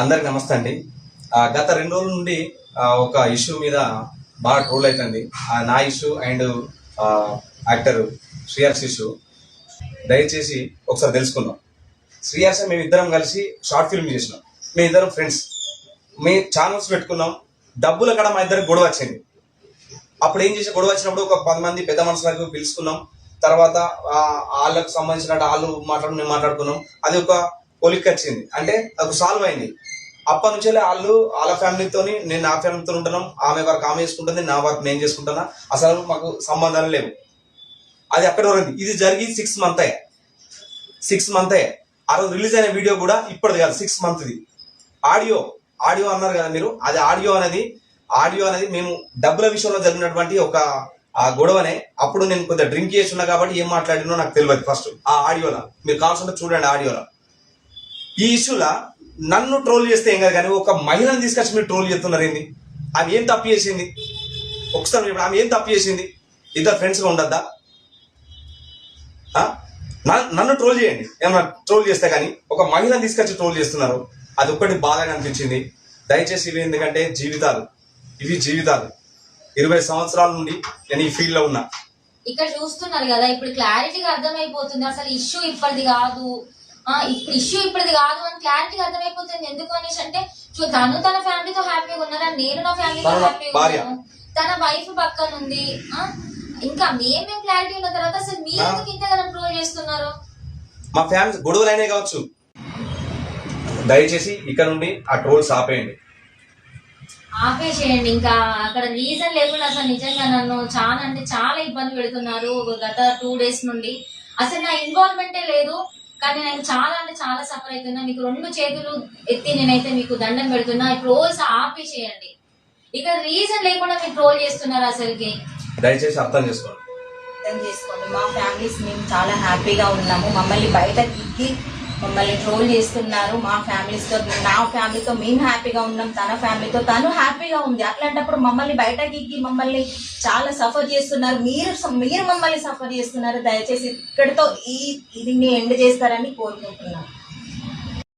అందరికి నమస్తే అండి. గత 2 రోజుల నుండి ఒక ఇష్యూ మీద బాగా ట్రోల్ అవుతుంది. నా issue and actor Sriharsh issue. దయచేసి ఒకసారి తెలుసుకుందాం. శ్రీహర్ష మేమిద్దరం కలిసి షార్ట్ ఫిల్మ్ చేసినాం. మేమిద్దరం ఫ్రెండ్స్. మీ ఛానల్స్ పెట్టుకున్నాం. డబ్బుల కడ మా ఇద్దరికి గొడవ వచ్చింది. అప్పుడు ఏం చేసి గొడవ వచ్చినప్పుడు ఒక 10 మంది పెద్ద మనుషులకు పిలుచుకున్నాం. తర్వాత వాళ్ళకు సంబంధించిన వాళ్ళు మేము మాట్లాడుకున్నాం. అది ఒక కొలిక్ వచ్చింది, అంటే అది సాల్వ్ అయింది. అప్పటి నుంచి వాళ్ళ ఫ్యామిలీతోని నేను నా ఫ్యామిలీతో ఉంటున్నాం. ఆమె వర్క్ ఆమె చేసుకుంటుంది, నా వర్క్ నేను చేసుకుంటున్నా. అసలు మాకు సంబంధాలు లేవు. అది అక్కడ వరకు. ఇది జరిగి 6 మంత్ అయ్యా. 6 మంత్ అయ్యా. ఆ రోజు రిలీజ్ అయిన వీడియో కూడా ఇప్పటిది కాదు, 6 మంత్ది. ఆడియో అన్నారు కదా మీరు. అది ఆడియో అనేది మేము డబ్బుల విషయంలో జరిగినటువంటి ఒక ఆ గొడవనే. అప్పుడు నేను కొంచెం డ్రింక్ చేస్తున్నా కాబట్టి ఏం మాట్లాడినో నాకు తెలియదు. ఫస్ట్ ఆ ఆడియోలో మీరు కావాల్సింటే చూడండి. ఆడియోలో ఈ ఇష్యూలా నన్ను ట్రోల్ చేస్తే ఏం కాదు, కానీ ఒక మహిళను తీసుకొచ్చి మీరు ట్రోల్ చేస్తున్నారు. ఏంది? ఆమె ఏం తప్పు చేసింది? ఒకసారి ఇప్పుడు ఆమె ఏం తప్పు చేసింది? ఇద్దరు ఫ్రెండ్స్గా ఉండద్దా? నన్ను ట్రోల్ చేయండి, ఏమన్నా ట్రోల్ చేస్తే, కానీ ఒక మహిళను తీసుకొచ్చి ట్రోల్ చేస్తున్నారు. అది ఒక్కటి బాధగా అనిపించింది. దయచేసి ఇవి ఎందుకంటే ఇవి జీవితాలు. 20 సంవత్సరాల నుండి నేను ఈ ఫీల్డ్ లో ఉన్నా. ఇక్కడ చూస్తున్నారు కదా, ఇప్పుడు క్లారిటీగా అర్థమైపోతుంది. అసలు ఇష్యూ ఇప్పటిది కాదు, అని క్లారిటీగా అర్థమైపోతుంది. ఎందుకు అనేసి అంటే తను తన ఫ్యామిలీతో హ్యాపీగా ఉన్నారా, నేను నా ఫ్యామిలీతో హ్యాపీగా ఉన్నాను, తన వైఫ్ పక్కన ఉంది. ఇంకా మేమేం క్లారిటీ ఉన్న తర్వాత అసలు మీరు ఎందుకు ఇంతగా ట్రోల్ చేస్తున్నారు? మా ఫ్యామిలీ గొడవలైనా కావచ్చు. దయచేసి ఇక్కడ నుండి ఆ ట్రోల్స్ ఆపేసేయండి. ఇంకా అక్కడ రీజన్ లేకుండా అసలు నిజంగా నన్ను చాలా ఇబ్బంది పెడుతున్నారు. గత 2 డేస్ నుండి అసలు నా ఇన్వాల్వ్మెంటే లేదు, కానీ నేను చాలా సఫర్ అవుతున్నా. మీకు 2 చేతులు ఎత్తి నేనైతే మీకు దండం పెడుతున్నా. ట్రోల్స్ ఆపేసేయండి. ఇక్కడ రీజన్ లేకుండా మీరు ట్రోల్ చేస్తున్నారు. అసలుకి దయచేసి అర్థం చేసుకోండి. మా ఫ్యామిలీస్ మేము చాలా హ్యాపీగా ఉన్నాము. మమ్మల్ని బయట తిరిగి మమ్మల్ని ట్రోల్ చేస్తున్నారు. మా ఫ్యామిలీస్తో, నా ఫ్యామిలీతో మేము హ్యాపీగా ఉన్నాం, తన ఫ్యామిలీతో తను హ్యాపీగా ఉంది. అట్లాంటప్పుడు మమ్మల్ని బయట గిగ్గి మమ్మల్ని చాలా సఫర్ చేస్తున్నారు. మీరు మమ్మల్ని సఫర్ చేస్తున్నారు. దయచేసి ఇక్కడితో దీన్ని ఎండ్ చేస్తారని కోరుకుంటున్నాను.